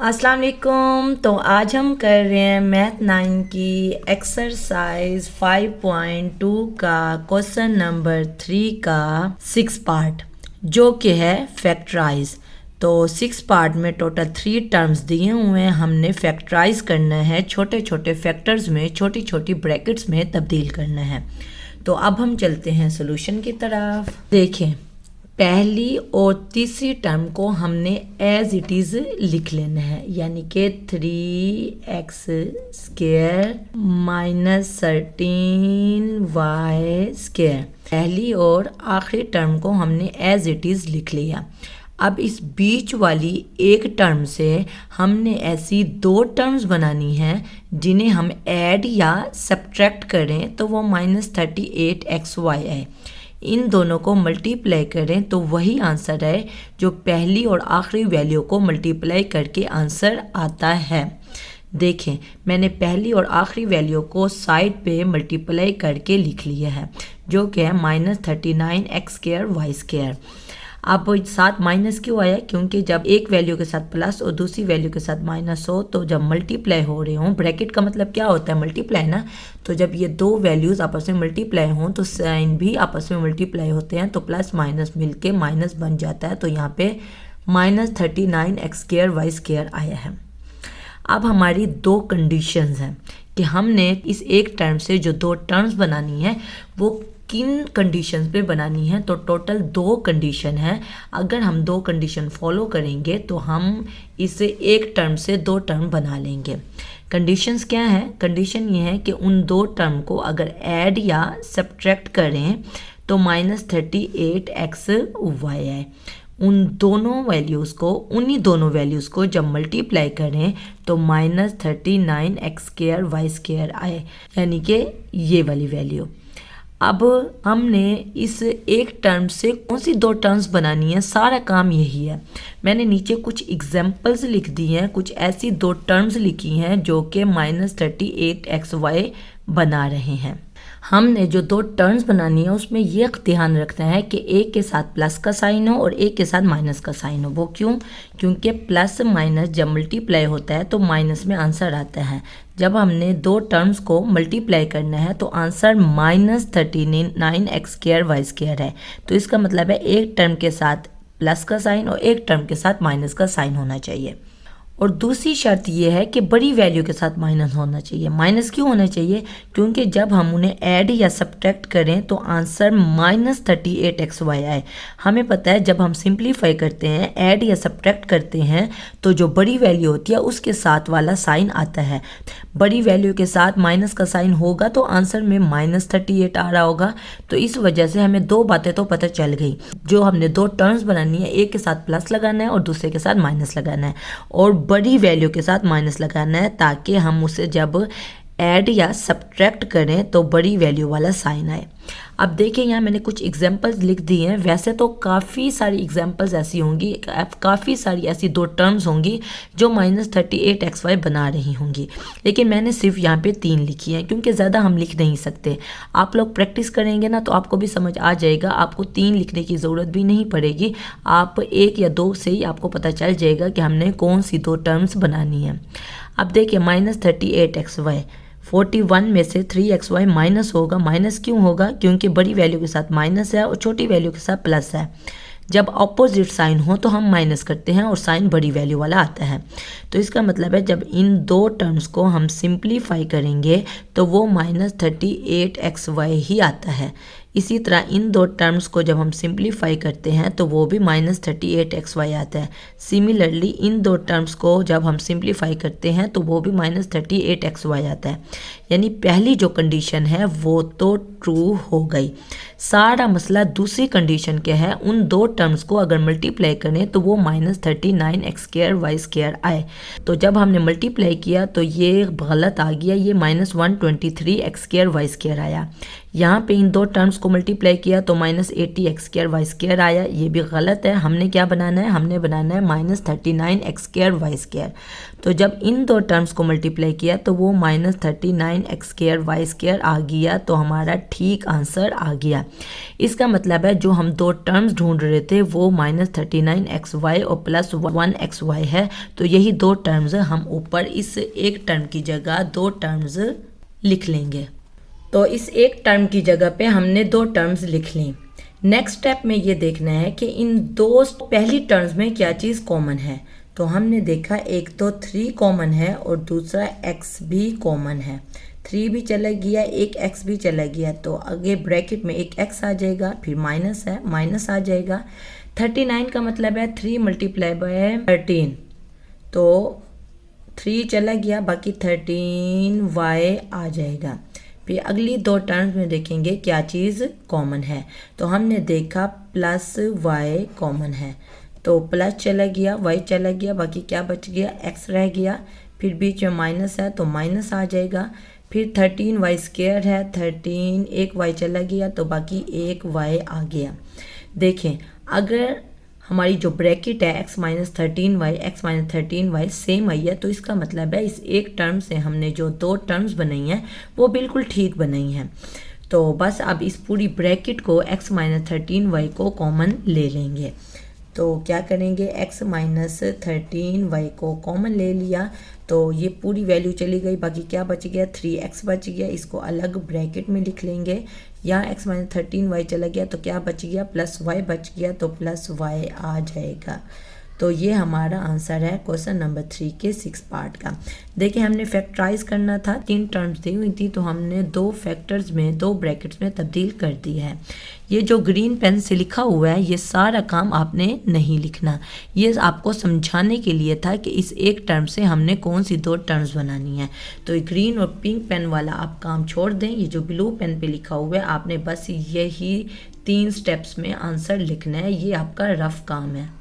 अस्सलाम वालेकुम। तो आज हम कर रहे हैं मैथ 9 की एक्सरसाइज 5.2 का क्वेश्चन नंबर 3 का 6 पार्ट, जो कि है फैक्टराइज। तो 6 पार्ट में टोटल 3 टर्म्स दिए हुए हैं, हमने फैक्टराइज करना है, छोटे छोटे फैक्टर्स में छोटी छोटी ब्रैकेट्स में तब्दील करना है। तो अब हम चलते हैं सोल्यूशन की तरफ। देखें, पहली और तीसरी टर्म को हमने एज इट इज़ लिख लेना है, यानी कि 3x² माइनस 13y²। पहली और आखिरी टर्म को हमने एज इट इज़ लिख लिया। अब इस बीच वाली एक टर्म से हमने ऐसी दो टर्म्स बनानी हैं जिन्हें हम ऐड या सब्ट्रैक्ट करें तो वो -38xy है। इन दोनों को मल्टीप्लाई करें तो वही आंसर है जो पहली और आखिरी वैल्यू को मल्टीप्लाई करके आंसर आता है। देखें, मैंने पहली और आखिरी वैल्यू को साइड पे मल्टीप्लाई करके लिख लिया है, जो कि है -39x²y²। अब साथ माइनस क्यों आया? क्योंकि जब एक वैल्यू के साथ प्लस और दूसरी वैल्यू के साथ माइनस हो तो जब मल्टीप्लाई हो रहे हों, ब्रैकेट का मतलब क्या होता है? मल्टीप्लाई ना। तो जब ये दो वैल्यूज़ आपस में मल्टीप्लाई हों तो साइन भी आपस में मल्टीप्लाई होते हैं, तो प्लस माइनस मिलके माइनस बन जाता है। तो यहाँ पे -39x²y² आया है। अब हमारी दो कंडीशंस हैं कि हमने इस एक टर्म से जो दो टर्म्स बनानी है वो किन कंडीशंस पे बनानी है। तो टोटल दो कंडीशन है। अगर हम दो कंडीशन फॉलो करेंगे तो हम इसे एक टर्म से दो टर्म बना लेंगे। कंडीशंस क्या है? कंडीशन ये है कि उन दो टर्म को अगर ऐड या सब्ट्रैक्ट करें तो -38xy है। उन दोनों वैल्यूज़ को, उन्हीं दोनों वैल्यूज़ को जब मल्टीप्लाई करें तो -39x²y² आए, यानी कि ये वाली वैल्यू। अब हमने इस एक टर्म से कौन सी दो टर्म्स बनानी है, सारा काम यही है। मैंने नीचे कुछ एग्जांपल्स लिख दी हैं, कुछ ऐसी दो टर्म्स लिखी हैं जो कि -38xy बना रहे हैं। हमने जो दो टर्म्स बनानी है उसमें यह ध्यान रखना है कि एक के साथ प्लस का साइन हो और एक के साथ माइनस का साइन हो। वो क्यों? क्योंकि प्लस माइनस जब मल्टीप्लाई होता है तो माइनस में आंसर आता है। जब हमने दो टर्म्स को मल्टीप्लाई करना है तो आंसर -39x²y² है। तो इसका मतलब है एक टर्म के साथ प्लस का साइन और एक टर्म के साथ माइनस का साइन होना चाहिए। और दूसरी शर्त यह है कि बड़ी वैल्यू के साथ माइनस होना चाहिए। माइनस क्यों होना चाहिए? क्योंकि जब हम उन्हें ऐड या सब्ट्रैक्ट करें तो आंसर -38xy आए। हमें पता है जब हम सिंप्लीफाई करते हैं, ऐड या सब्ट्रैक्ट करते हैं, तो जो बड़ी वैल्यू होती है उसके साथ वाला साइन आता है। बड़ी वैल्यू के साथ माइनस का साइन होगा तो आंसर में -38 आ रहा होगा। तो इस वजह से हमें दो बातें तो पता चल गई। जो हमने दो टर्म्स बनानी है, एक के साथ प्लस लगाना है और दूसरे के साथ माइनस लगाना है, और बड़ी वैल्यू के साथ माइनस लगाना है ताकि हम उसे जब ऐड या सब्ट्रैक्ट करें तो बड़ी वैल्यू वाला साइन आए। अब देखिए, यहाँ मैंने कुछ एग्जांपल्स लिख दी हैं। वैसे तो काफ़ी सारी एग्जांपल्स ऐसी होंगी, काफ़ी सारी ऐसी दो टर्म्स होंगी जो -38xy बना रही होंगी, लेकिन मैंने सिर्फ यहाँ पे 3 लिखी हैं क्योंकि ज़्यादा हम लिख नहीं सकते। आप लोग प्रैक्टिस करेंगे ना तो आपको भी समझ आ जाएगा, आपको 3 लिखने की ज़रूरत भी नहीं पड़ेगी। आप 1 या 2 से ही आपको पता चल जाएगा कि हमने कौन सी दो टर्म्स बनानी है। अब देखिए, -38xy 41 में से 3xy माइनस होगा। माइनस क्यों होगा? क्योंकि बड़ी वैल्यू के साथ माइनस है और छोटी वैल्यू के साथ प्लस है। जब ऑपोजिट साइन हो तो हम माइनस करते हैं और साइन बड़ी वैल्यू वाला आता है। तो इसका मतलब है जब इन दो टर्म्स को हम सिंप्लीफाई करेंगे तो वो -38xy ही आता है। इसी तरह इन दो टर्म्स को जब हम सिंप्लीफाई करते हैं तो वो भी -38xy आता है। सिमिलरली इन दो टर्म्स को जब हम सिंप्लीफाई करते हैं तो वो भी -38xy आता है। यानी पहली जो कंडीशन है वो तो ट्रू हो गई। सारा मसला दूसरी कंडीशन क्या है? उन दो टर्म्स को अगर मल्टीप्लाई करें तो वो -39x²y² आए। तो जब हमने मल्टीप्लाई किया तो ये गलत आ गया, ये -123x²y² आया। यहाँ पे इन दो टर्म्स को मल्टीप्लाई किया तो -80x² y² आया। ये भी गलत है, हमने क्या बनाना है, हमने बनाना है -39x² y²। तो जब इन दो टर्म्स को मल्टीप्लाई किया तो वो -39x² y² आ गया, तो हमारा ठीक आंसर आ गया। इसका मतलब है जो हम दो टर्म्स ढूंढ रहे थे वो -39xy और +1xy है। तो यही दो टर्म्स हम ऊपर इस एक टर्म की जगह दो टर्म्स लिख लेंगे। तो इस एक टर्म की जगह पे हमने दो टर्म्स लिख ली। नेक्स्ट स्टेप में ये देखना है कि इन दो पहली टर्म्स में क्या चीज़ कॉमन है। तो हमने देखा एक तो 3 कॉमन है और दूसरा x भी कॉमन है। 3 भी चला गया, एक x भी चला गया, तो आगे ब्रैकेट में एक x आ जाएगा, फिर माइनस है, माइनस आ जाएगा। 39 का मतलब है 3 × 13, तो 3 चला गया, बाकी 13y आ जाएगा। फिर अगली दो टर्म्स में देखेंगे क्या चीज़ कॉमन है। तो हमने देखा +y कॉमन है, तो प्लस चला गया, y चला गया, बाकी क्या बच गया, x रह गया। फिर बीच में माइनस है तो माइनस आ जाएगा। फिर 13y² है, 13 एक y चला गया तो बाकी एक y आ गया। देखें अगर हमारी जो ब्रैकेट है x - 13y सेम आई है, तो इसका मतलब है इस एक टर्म से हमने जो दो टर्म्स बनाई हैं वो बिल्कुल ठीक बनाई हैं। तो बस अब इस पूरी ब्रैकेट को x - 13y को कॉमन ले लेंगे। तो क्या करेंगे, x - 13y को कॉमन ले लिया तो ये पूरी वैल्यू चली गई, बाकी क्या बच गया, 3x बच गया। इसको अलग ब्रैकेट में लिख लेंगे। यहाँ x - 13y चला गया तो क्या बच गया, +y बच गया, तो +y आ जाएगा। तो ये हमारा आंसर है क्वेश्चन नंबर 3 के 6 पार्ट का। देखिए हमने फैक्टराइज करना था, 3 टर्म्स दी हुई थी तो हमने 2 फैक्टर्स में 2 ब्रैकेट्स में तब्दील कर दी है। ये जो ग्रीन पेन से लिखा हुआ है ये सारा काम आपने नहीं लिखना, ये आपको समझाने के लिए था कि इस एक टर्म से हमने कौन सी 2 टर्म्स बनानी है। तो ग्रीन और पिंक पेन वाला आप काम छोड़ दें, ये जो ब्लू पेन पे लिखा हुआ है आपने बस यही 3 स्टेप्स में आंसर लिखना है। ये आपका रफ काम है।